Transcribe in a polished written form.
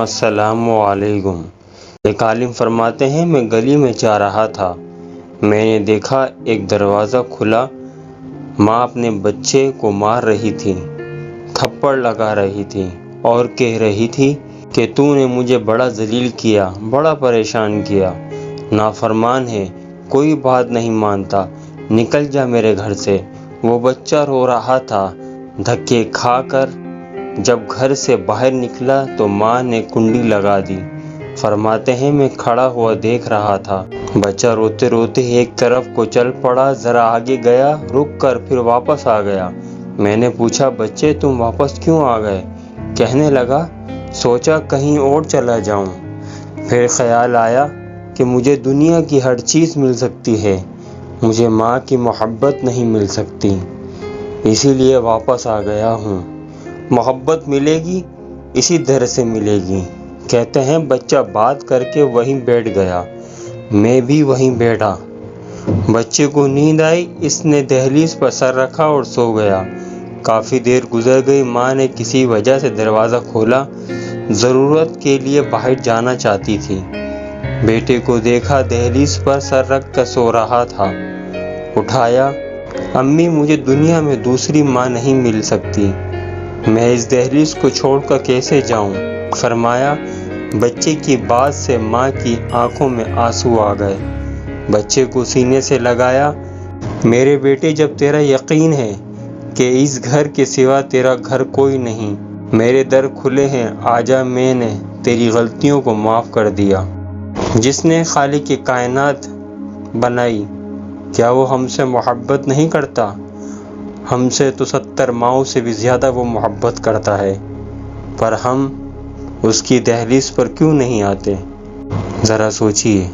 السلام علیکم۔ ایک عالم فرماتے ہیں، میں گلی میں جا رہا تھا، میں نے دیکھا ایک دروازہ کھلا، ماں اپنے بچے کو مار رہی تھی، تھپڑ لگا رہی تھی اور کہہ رہی تھی کہ تو نے مجھے بڑا ذلیل کیا، بڑا پریشان کیا، نافرمان ہے، کوئی بات نہیں مانتا، نکل جا میرے گھر سے۔ وہ بچہ رو رہا تھا، دھکے کھا کر جب گھر سے باہر نکلا تو ماں نے کنڈی لگا دی۔ فرماتے ہیں، میں کھڑا ہوا دیکھ رہا تھا، بچہ روتے روتے ایک طرف کو چل پڑا، ذرا آگے گیا، رک کر پھر واپس آ گیا۔ میں نے پوچھا، بچے تم واپس کیوں آ گئے؟ کہنے لگا، سوچا کہیں اور چلا جاؤں، پھر خیال آیا کہ مجھے دنیا کی ہر چیز مل سکتی ہے، مجھے ماں کی محبت نہیں مل سکتی، اسی لیے واپس آ گیا ہوں۔ محبت ملے گی اسی در سے ملے گی۔ کہتے ہیں بچہ بات کر کے وہیں بیٹھ گیا، میں بھی وہیں بیٹھا۔ بچے کو نیند آئی، اس نے دہلیز پر سر رکھا اور سو گیا۔ کافی دیر گزر گئی، ماں نے کسی وجہ سے دروازہ کھولا، ضرورت کے لیے باہر جانا چاہتی تھی۔ بیٹے کو دیکھا، دہلیز پر سر رکھ کر سو رہا تھا، اٹھایا، امی مجھے دنیا میں دوسری ماں نہیں مل سکتی، میں اس دہلیز کو چھوڑ کر کیسے جاؤں؟ فرمایا، بچے کی بات سے ماں کی آنکھوں میں آنسو آ گئے۔ بچے کو سینے سے لگایا، میرے بیٹے جب تیرا یقین ہے کہ اس گھر کے سوا تیرا گھر کوئی نہیں، میرے در کھلے ہیں، آجا، میں نے تیری غلطیوں کو معاف کر دیا۔ جس نے خالق کائنات بنائی، کیا وہ ہم سے محبت نہیں کرتا؟ ہم سے تو 70 ماؤں سے بھی زیادہ وہ محبت کرتا ہے، پر ہم اس کی دہلیز پر کیوں نہیں آتے؟ ذرا سوچیے۔